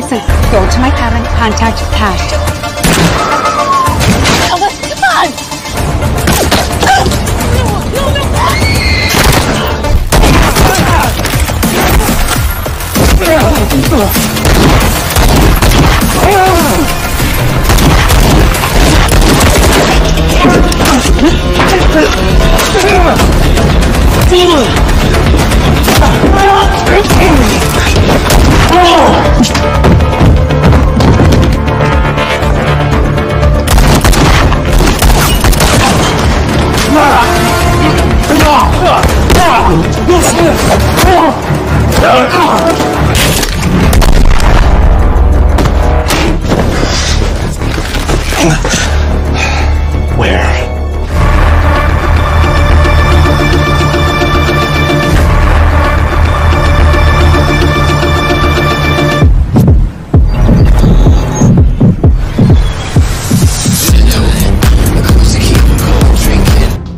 Listen, go to my cabin, contact Cash. Elvis, come on! Where?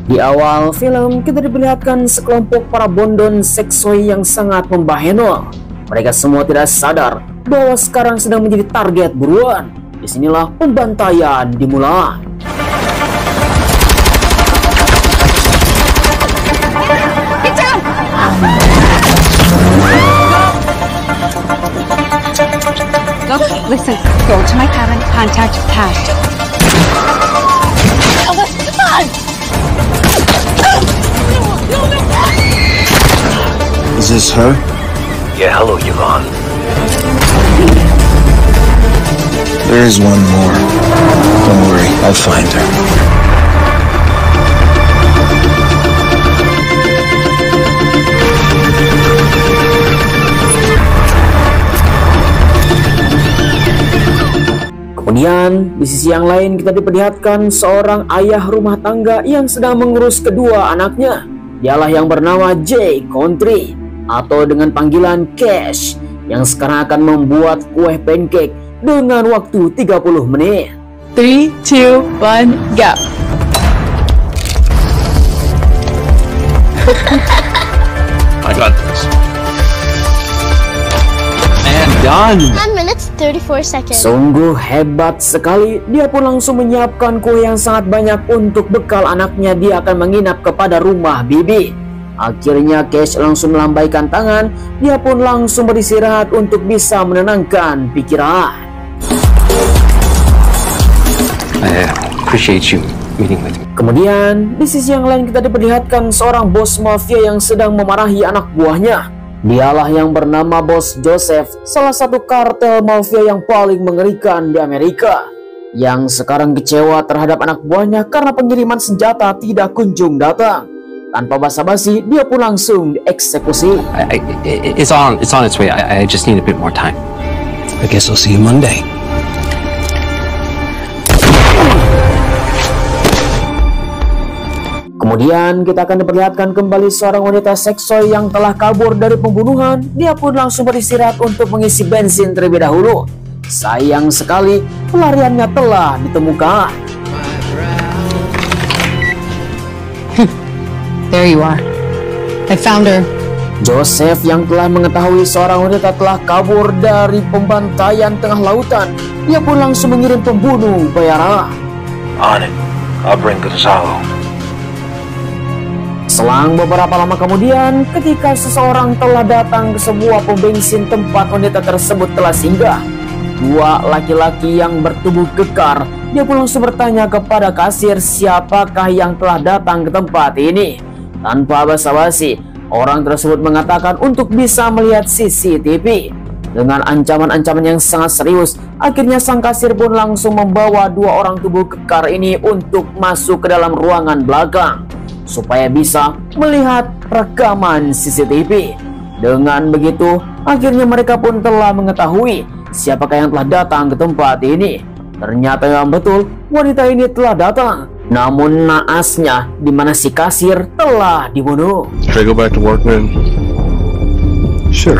Di awal film, kita diperlihatkan sekelompok para bondon seksoi yang sangat membaheno. Mereka semua tidak sadar bahwa sekarang sedang menjadi target buruan. Disinilah pembantaian dimulai. Get down! Okay, listen, go to my cabin, contact Cash. Elvis, come on! Is this her? Yeah, hello, Yvonne. There is one more. Don't worry, I'll find her. Kemudian, di sisi yang lain kita diperlihatkan seorang ayah rumah tangga yang sedang mengurus kedua anaknya. Dialah yang bernama Jay Country, atau dengan panggilan Cash, yang sekarang akan membuat kue pancake dengan waktu 30 menit. 3, 2, 1, go. I got this. And done. 1 minute, 34 seconds. Sungguh hebat sekali. Dia pun langsung menyiapkan kue yang sangat banyak untuk bekal anaknya. Dia akan menginap kepada rumah bibi. Akhirnya Cash langsung melambaikan tangan. Dia pun langsung beristirahat untuk bisa menenangkan pikiran. I appreciate you meeting with me. Kemudian di sisi yang lain kita diperlihatkan seorang bos mafia yang sedang memarahi anak buahnya. Dialah yang bernama Bos Joseph, salah satu kartel mafia yang paling mengerikan di Amerika, yang sekarang kecewa terhadap anak buahnya karena pengiriman senjata tidak kunjung datang. Tanpa basa-basi, dia pun langsung dieksekusi. It's on its way. I just need a bit more time. I guess I'll see you Monday. Kemudian kita akan diperlihatkan kembali seorang wanita seksoi yang telah kabur dari pembunuhan. Dia pun langsung beristirahat untuk mengisi bensin terlebih dahulu. Sayang sekali, pelariannya telah ditemukan. There you are. I found her. Joseph yang telah mengetahui seorang wanita telah kabur dari pembantaian tengah lautan, dia pun langsung mengirim pembunuh bayaran. On it. I'll bring Gonzalo. Selang beberapa lama kemudian, ketika seseorang telah datang ke sebuah pom bensin tempat wanita tersebut telah singgah, dua laki-laki yang bertubuh kekar, dia pun langsung bertanya kepada kasir siapakah yang telah datang ke tempat ini. Tanpa basa-basi, orang tersebut mengatakan untuk bisa melihat CCTV. Dengan ancaman-ancaman yang sangat serius, akhirnya sang kasir pun langsung membawa dua orang tubuh kekar ini untuk masuk ke dalam ruangan belakang supaya bisa melihat rekaman CCTV. Dengan begitu, akhirnya mereka pun telah mengetahui siapakah yang telah datang ke tempat ini. Ternyata yang betul, wanita ini telah datang. Namun naasnya, di mana si kasir telah dibunuh. Should I go back to work, man? Sure.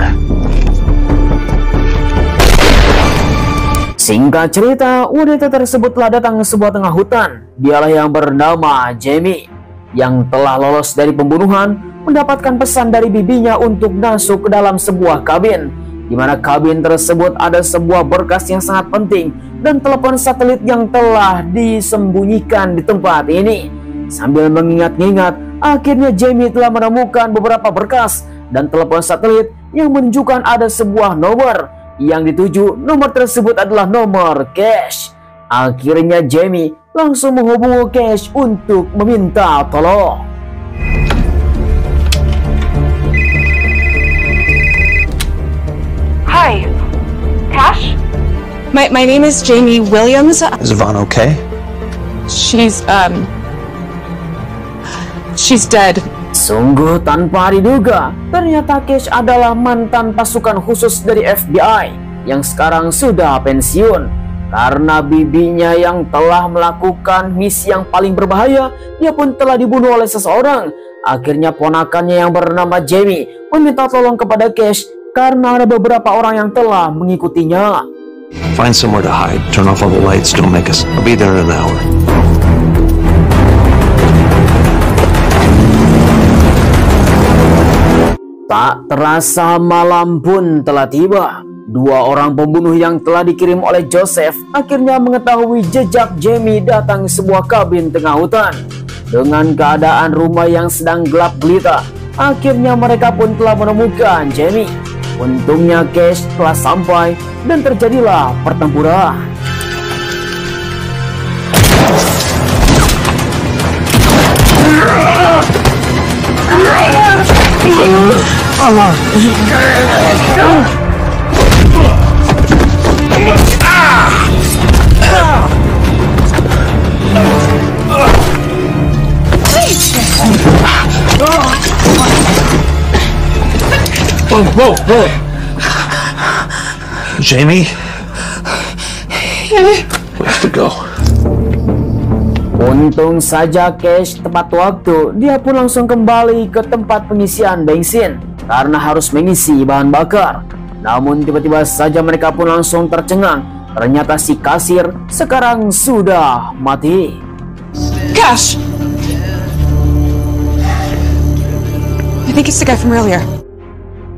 Singkat cerita, wanita tersebut telah datang ke sebuah tengah hutan. Dialah yang bernama Jamie, yang telah lolos dari pembunuhan, mendapatkan pesan dari bibinya untuk masuk ke dalam sebuah kabin. di mana kabin tersebut ada sebuah berkas yang sangat penting dan telepon satelit yang telah disembunyikan di tempat ini. Sambil mengingat-ingat, akhirnya Jamie telah menemukan beberapa berkas dan telepon satelit yang menunjukkan ada sebuah nomor yang dituju. Nomor tersebut adalah nomor Cash. Akhirnya Jamie langsung menghubungi Cash untuk meminta tolong. Hi. Cash? My name is Jamie Williams. Is Yvonne okay? She's dead. Sungguh tanpa diduga, ternyata Cash adalah mantan pasukan khusus dari FBI yang sekarang sudah pensiun. Karena bibinya yang telah melakukan misi yang paling berbahaya, dia pun telah dibunuh oleh seseorang. Akhirnya ponakannya yang bernama Jamie meminta tolong kepada Cash karena ada beberapa orang yang telah mengikutinya. Find somewhere to hide. Turn off all the lights. Don't make us. I'll be there in an hour. Tak terasa malam pun telah tiba. Dua orang pembunuh yang telah dikirim oleh Joseph akhirnya mengetahui jejak Jamie datang ke sebuah kabin tengah hutan. Dengan keadaan rumah yang sedang gelap gulita, akhirnya mereka pun telah menemukan Jamie. Untungnya Cash telah sampai dan terjadilah pertempuran. Whoa. Jamie? We have to go. Untung saja Cash tepat waktu, dia pun langsung kembali ke tempat pengisian bensin karena harus mengisi bahan bakar. Namun tiba-tiba saja mereka pun langsung tercengang. Ternyata si kasir sekarang sudah mati. Cash! I think it's the guy from earlier.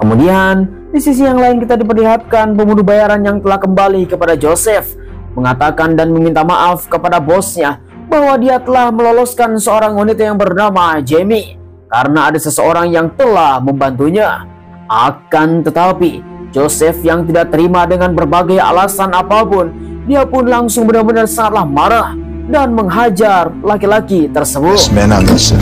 Kemudian di sisi yang lain kita diperlihatkan pembunuh bayaran yang telah kembali kepada Joseph, mengatakan dan meminta maaf kepada bosnya bahwa dia telah meloloskan seorang wanita yang bernama Jamie karena ada seseorang yang telah membantunya. Akan tetapi Joseph yang tidak terima dengan berbagai alasan apapun, dia pun langsung benar-benar sangatlah marah dan menghajar laki-laki tersebut. This man on this.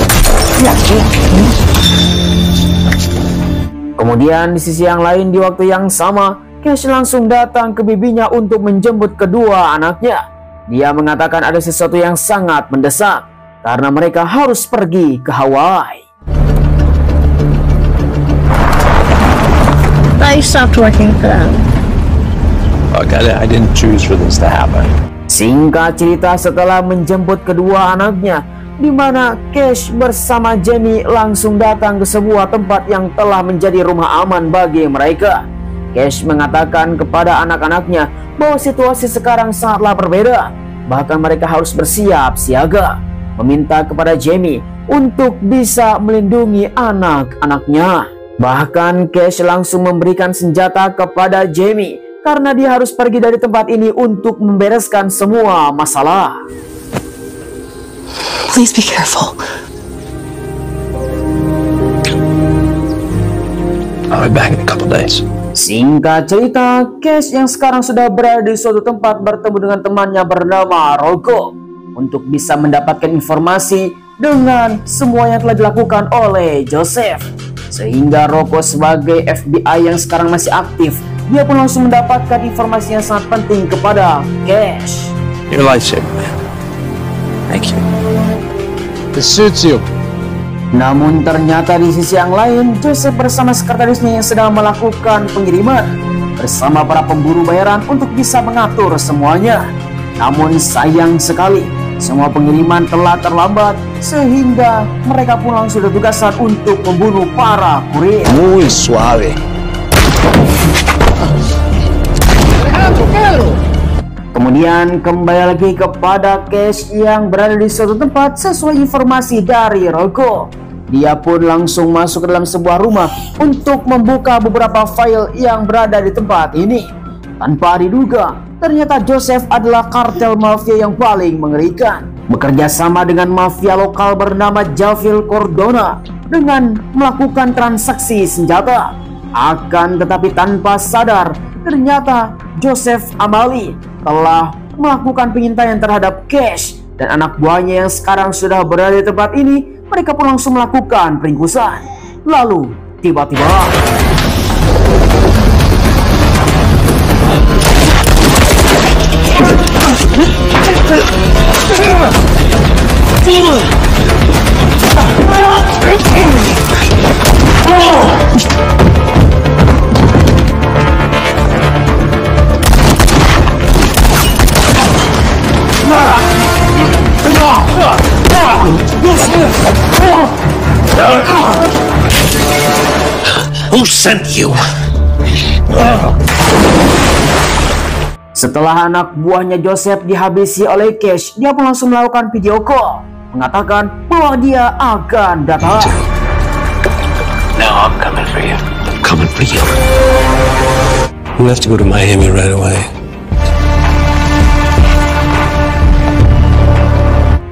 Kemudian di sisi yang lain di waktu yang sama, Cash langsung datang ke bibinya untuk menjemput kedua anaknya. Dia mengatakan ada sesuatu yang sangat mendesak karena mereka harus pergi ke Hawaii. I stopped working for them. Look, I didn't choose for this to happen. Singkat cerita, setelah menjemput kedua anaknya, di mana Cash bersama Jamie langsung datang ke sebuah tempat yang telah menjadi rumah aman bagi mereka. Cash mengatakan kepada anak-anaknya bahwa situasi sekarang sangatlah berbeda. Bahkan mereka harus bersiap siaga. Meminta kepada Jamie untuk bisa melindungi anak-anaknya. Bahkan Cash langsung memberikan senjata kepada Jamie karena dia harus pergi dari tempat ini untuk membereskan semua masalah. Please be careful. I'll be back in a couple days. Singkat cerita, Cash yang sekarang sudah berada di suatu tempat bertemu dengan temannya bernama Rocco untuk bisa mendapatkan informasi dengan semua yang telah dilakukan oleh Joseph. Sehingga Rocco sebagai FBI yang sekarang masih aktif, dia pun langsung mendapatkan informasi yang sangat penting kepada Cash. Your lifesaver, man. Thank you. This suits you. Namun ternyata di sisi yang lain, Joseph bersama sekretarisnya yang sedang melakukan pengiriman bersama para pemburu bayaran untuk bisa mengatur semuanya. Namun sayang sekali, semua pengiriman telah terlambat sehingga mereka pun langsung ditugaskan untuk membunuh para kurir. Muy suave. Kemudian kembali lagi kepada Cash yang berada di suatu tempat sesuai informasi dari Rocco. Dia pun langsung masuk ke dalam sebuah rumah untuk membuka beberapa file yang berada di tempat ini. Tanpa diduga, ternyata Joseph adalah kartel mafia yang paling mengerikan, bekerja sama dengan mafia lokal bernama Javier Cordona dengan melakukan transaksi senjata. Akan tetapi tanpa sadar, ternyata Joseph Amali telah melakukan pengintaian terhadap Cash dan anak buahnya yang sekarang sudah berada di tempat ini. Mereka pun langsung melakukan peringkusan. Lalu tiba-tiba Who sent you? Setelah anak buahnya Joseph dihabisi oleh Cash, dia pun langsung melakukan video call, mengatakan bahwa dia akan datang. Now I'm coming for you. I'm coming for you. You have to go to Miami right away.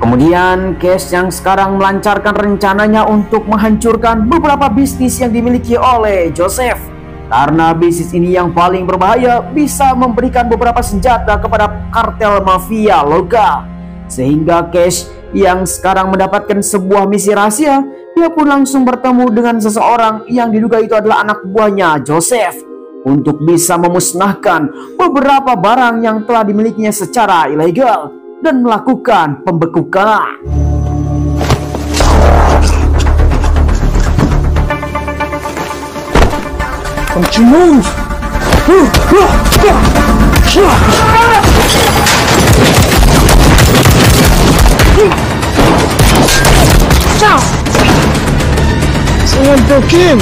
Kemudian Cash yang sekarang melancarkan rencananya untuk menghancurkan beberapa bisnis yang dimiliki oleh Joseph. Karena bisnis ini yang paling berbahaya, bisa memberikan beberapa senjata kepada kartel mafia lokal. Sehingga Cash yang sekarang mendapatkan sebuah misi rahasia, dia pun langsung bertemu dengan seseorang yang diduga itu adalah anak buahnya Joseph, untuk bisa memusnahkan beberapa barang yang telah dimilikinya secara ilegal dan melakukan pembekukan. Don't you move! Stop! Someone broke in!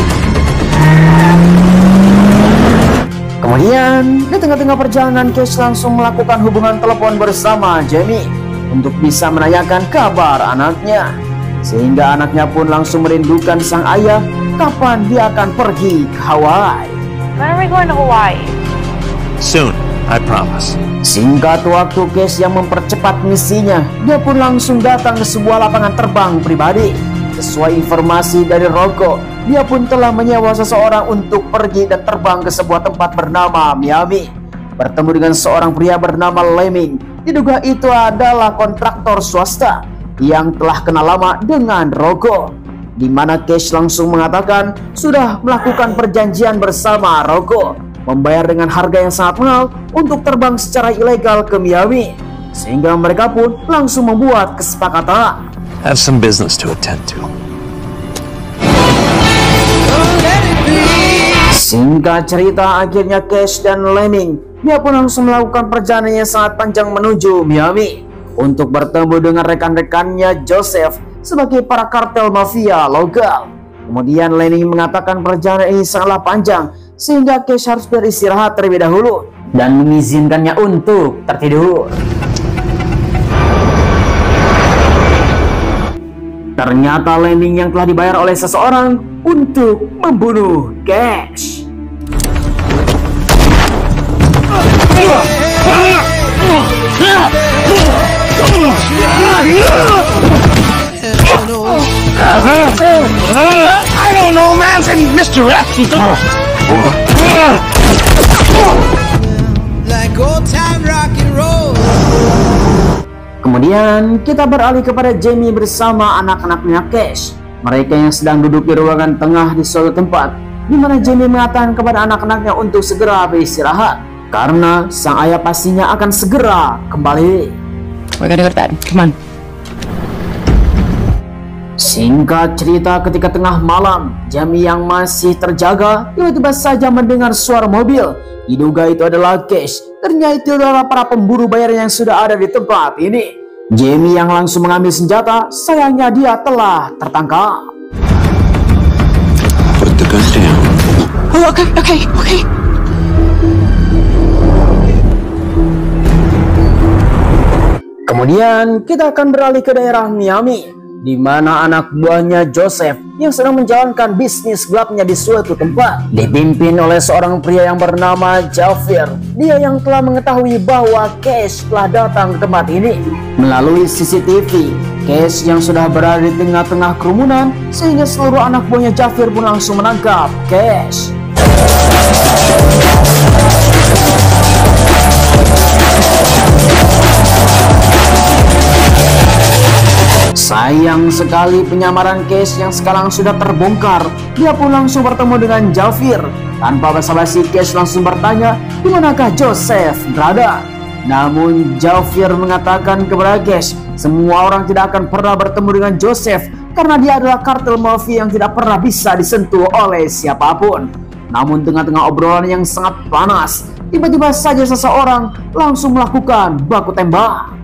Kemudian, di tengah-tengah perjalanan, Cash langsung melakukan hubungan telepon bersama Jamie untuk bisa menanyakan kabar anaknya. Sehingga anaknya pun langsung merindukan sang ayah kapan dia akan pergi ke Hawaii. When are we going to Hawaii? Soon, I promise. Singkat waktu, Cash yang mempercepat misinya, dia pun langsung datang ke sebuah lapangan terbang pribadi. Sesuai informasi dari Rocco, dia pun telah menyewa seseorang untuk pergi dan terbang ke sebuah tempat bernama Miami, bertemu dengan seorang pria bernama Lemming. Diduga itu adalah kontraktor swasta yang telah kenal lama dengan Rocco, di mana Cash langsung mengatakan sudah melakukan perjanjian bersama Rocco, membayar dengan harga yang sangat mahal untuk terbang secara ilegal ke Miami. Sehingga mereka pun langsung membuat kesepakatan. Have some business to attend to. Singkat cerita, akhirnya Cash dan Lemming, dia pun langsung melakukan perjalanan yang sangat panjang menuju Miami untuk bertemu dengan rekan-rekannya Joseph sebagai para kartel mafia lokal. Kemudian Lemming mengatakan perjalanan ini sangatlah panjang, sehingga Cash harus beristirahat terlebih dahulu dan mengizinkannya untuk tertidur. Ternyata Lemming yang telah dibayar oleh seseorang untuk membunuh Cash. I don't know, man. Mr. F. Like old time rock and roll. Kemudian kita beralih kepada Jamie bersama anak-anaknya Cash. Mereka yang sedang duduk di ruangan tengah di suatu tempat, di mana Jamie mengatakan kepada anak-anaknya untuk segera beristirahat karena sang ayah pastinya akan segera kembali. We're gonna go to bed. Come on. Singkat cerita, ketika tengah malam, Jamie yang masih terjaga tiba-tiba saja mendengar suara mobil. Diduga itu adalah Cash. Ternyata itu adalah para pemburu bayar yang sudah ada di tempat ini. Jamie yang langsung mengambil senjata, sayangnya dia telah tertangkap. Put the gun down. Oh, okay. Kemudian kita akan beralih ke daerah Miami, di mana anak buahnya Joseph yang sedang menjalankan bisnis gelapnya di suatu tempat dipimpin oleh seorang pria yang bernama Javier. Dia yang telah mengetahui bahwa Cash telah datang ke tempat ini melalui CCTV. Cash yang sudah berada di tengah-tengah kerumunan sehingga seluruh anak buahnya Javier pun langsung menangkap Cash. Sayang sekali penyamaran Cash yang sekarang sudah terbongkar. Dia pun langsung bertemu dengan Javier. Tanpa basa-basi, Cash langsung bertanya di manakah Joseph berada. Namun Javier mengatakan kepada Cash, semua orang tidak akan pernah bertemu dengan Joseph karena dia adalah kartel mafia yang tidak pernah bisa disentuh oleh siapapun. Namun tengah-tengah obrolan yang sangat panas, tiba-tiba saja seseorang langsung melakukan baku tembak.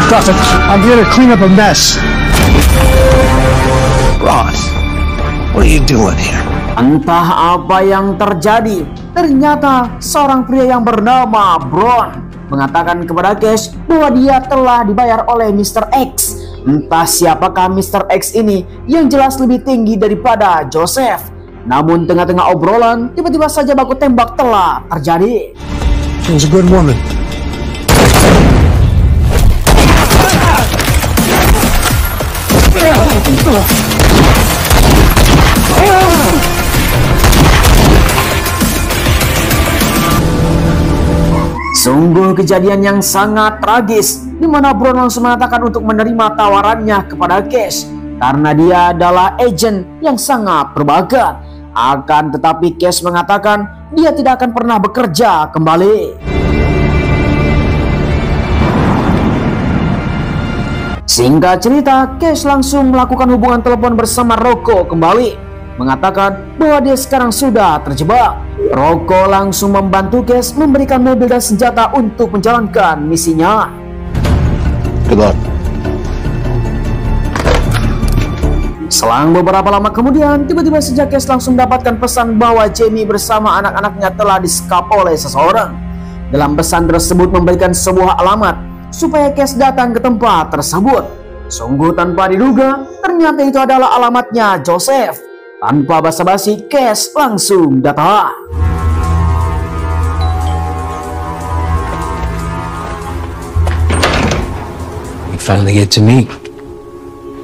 Prophet, I'm here to clean up a mess. Ross, what are you doing here? Entah apa yang terjadi, ternyata seorang pria yang bernama Bron mengatakan kepada Cash bahwa dia telah dibayar oleh Mr. X. Entah siapakah Mr. X ini yang jelas lebih tinggi daripada Joseph. Namun tengah-tengah obrolan, tiba-tiba saja baku tembak telah terjadi. She was a good woman. Sungguh kejadian yang sangat tragis, di mana Bron langsung mengatakan untuk menerima tawarannya kepada Cash karena dia adalah agen yang sangat berbakat. Akan tetapi Cash mengatakan dia tidak akan pernah bekerja kembali. Singkat cerita, Cash langsung melakukan hubungan telepon bersama Rocco kembali, mengatakan bahwa dia sekarang sudah terjebak. Rocco langsung membantu Cash memberikan mobil dan senjata untuk menjalankan misinya. Good luck. Selang beberapa lama kemudian, tiba-tiba saja Cash langsung mendapatkan pesan bahwa Jamie bersama anak-anaknya telah disekap oleh seseorang. Dalam pesan tersebut memberikan sebuah alamat supaya Cash datang ke tempat tersebut. Sungguh tanpa diduga, ternyata itu adalah alamatnya Joseph. Tanpa basa-basi, Cash langsung datang. We finally get to meet.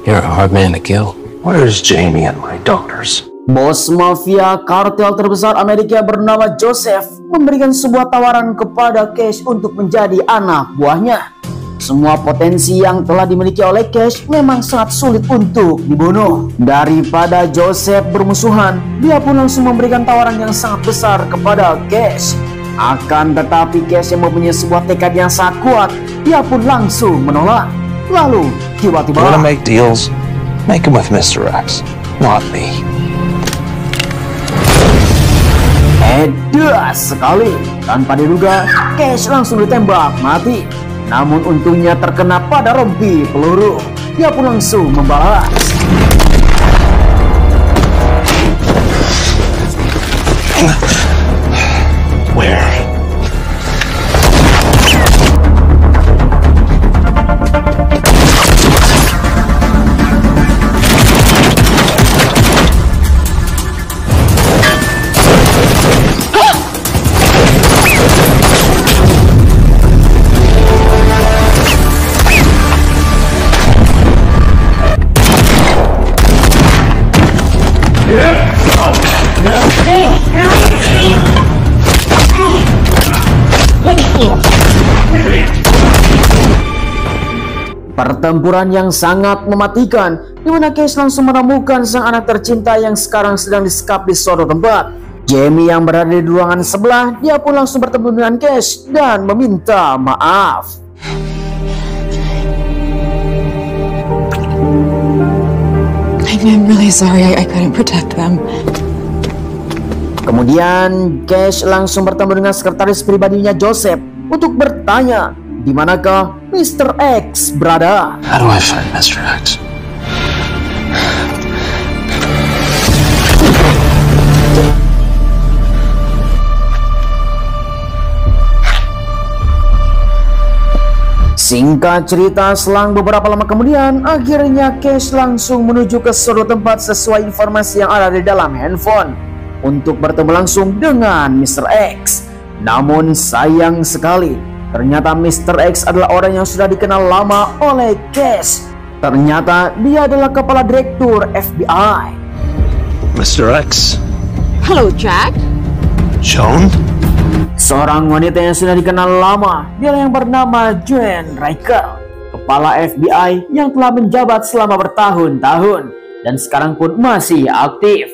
You're a hard man to kill. Where's Jamie and my daughters? Bos mafia kartel terbesar Amerika bernama Joseph memberikan sebuah tawaran kepada Cash untuk menjadi anak buahnya. Semua potensi yang telah dimiliki oleh Cash memang sangat sulit untuk dibunuh. Daripada Joseph bermusuhan, dia pun langsung memberikan tawaran yang sangat besar kepada Cash. Akan tetapi Cash yang mempunyai sebuah tekad yang sangat kuat, dia pun langsung menolak. Lalu tiba-tiba, You wanna make deals? Make them with Mr. X, not me. Edas sekali. Tanpa diduga, Cash langsung ditembak mati. Namun untungnya terkena pada rompi peluru. Dia pun langsung membalas. Where? Pertempuran yang sangat mematikan, di mana Cash langsung menemukan sang anak tercinta yang sekarang sedang disekap di suatu tempat. Jamie yang berada di ruangan sebelah, dia pun langsung bertemu dengan Cash dan meminta maaf. I'm really sorry I couldn't protect them. Kemudian Cash langsung bertemu dengan sekretaris pribadinya Joseph untuk bertanya di manakah Mr. X berada. How do I find Mr. X? Singkat cerita, selang beberapa lama kemudian, akhirnya Cash langsung menuju ke suatu tempat sesuai informasi yang ada di dalam handphone untuk bertemu langsung dengan Mr. X. Namun sayang sekali, ternyata Mr. X adalah orang yang sudah dikenal lama oleh Cash. Ternyata dia adalah kepala direktur FBI. Mr. X. Hello, Jack. Joan? Seorang wanita yang sudah dikenal lama, dia yang bernama Joan Riker, kepala FBI yang telah menjabat selama bertahun-tahun dan sekarang pun masih aktif.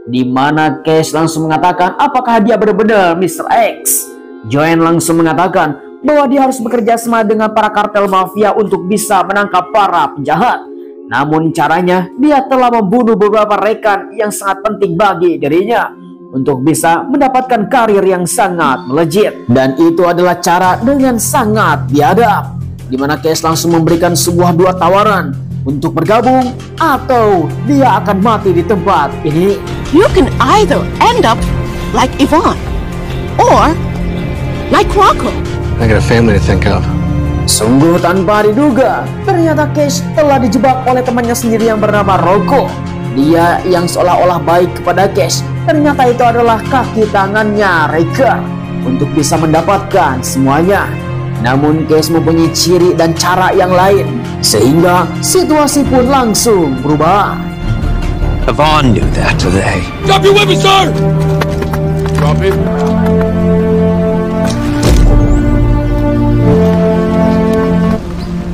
Di mana Cash langsung mengatakan apakah dia benar-benar Mr. X. Joan langsung mengatakan bahwa dia harus bekerja sama dengan para kartel mafia untuk bisa menangkap para penjahat. Namun caranya, dia telah membunuh beberapa rekan yang sangat penting bagi dirinya untuk bisa mendapatkan karir yang sangat melejit. Dan itu adalah cara dengan sangat biadab, di mana Cash langsung memberikan dua tawaran untuk bergabung atau dia akan mati di tempat ini. You can either end up like Yvonne or like Rocco. I got a family to think of. Sungguh tanpa diduga, ternyata Cash telah dijebak oleh temannya sendiri yang bernama Rocco. Dia yang seolah-olah baik kepada Cash, ternyata itu adalah kaki tangannya Riker untuk bisa mendapatkan semuanya. Namun Cash mempunyai ciri dan cara yang lain, sehingga situasi pun langsung berubah. Yvonne knew that today. Drop your weapon, sir! Drop it.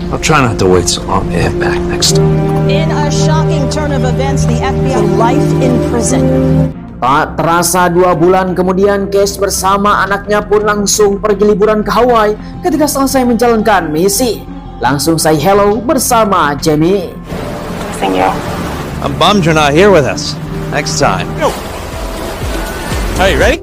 I'll try not to wait so long to hit back next time. In a shocking turn of events, the FBI life in prison. Tak terasa 2 bulan kemudian, Cash bersama anaknya pun langsung pergi liburan ke Hawaii. Ketika selesai menjalankan misi, langsung say hello bersama Jamie. I'm bummed you're not here with us. Next time. Hey, ready?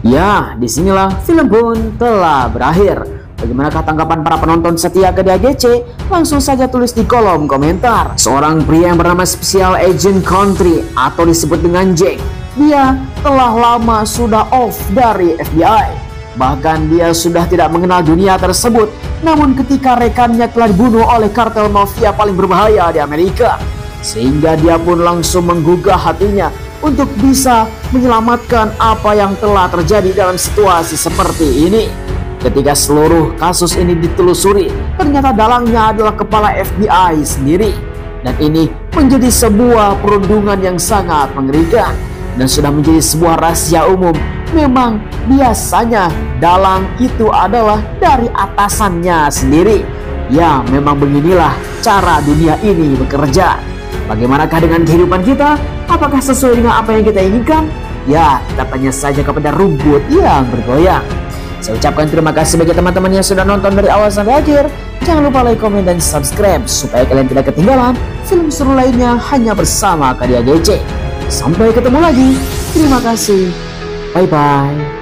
Ya, disinilah film pun telah berakhir. Bagaimanakah tanggapan para penonton setia ke DAGC? Langsung saja tulis di kolom komentar. Seorang pria yang bernama Special Agent Country atau disebut dengan Jack, dia telah lama sudah off dari FBI. Bahkan dia sudah tidak mengenal dunia tersebut. Namun ketika rekannya telah dibunuh oleh kartel mafia paling berbahaya di Amerika, sehingga dia pun langsung menggugah hatinya untuk bisa menyelamatkan apa yang telah terjadi dalam situasi seperti ini. Ketika seluruh kasus ini ditelusuri, ternyata dalangnya adalah kepala FBI sendiri. Dan ini menjadi sebuah perundungan yang sangat mengerikan dan sudah menjadi sebuah rahasia umum. Memang biasanya dalang itu adalah dari atasannya sendiri. Ya, memang beginilah cara dunia ini bekerja. Bagaimanakah dengan kehidupan kita? Apakah sesuai dengan apa yang kita inginkan? Ya, kita tanya saja kepada rumput yang bergoyang. Saya ucapkan terima kasih bagi teman-teman yang sudah nonton dari awal sampai akhir. Jangan lupa like, komen, dan subscribe supaya kalian tidak ketinggalan film seru lainnya hanya bersama KDAGC. Sampai ketemu lagi. Terima kasih. Bye-bye.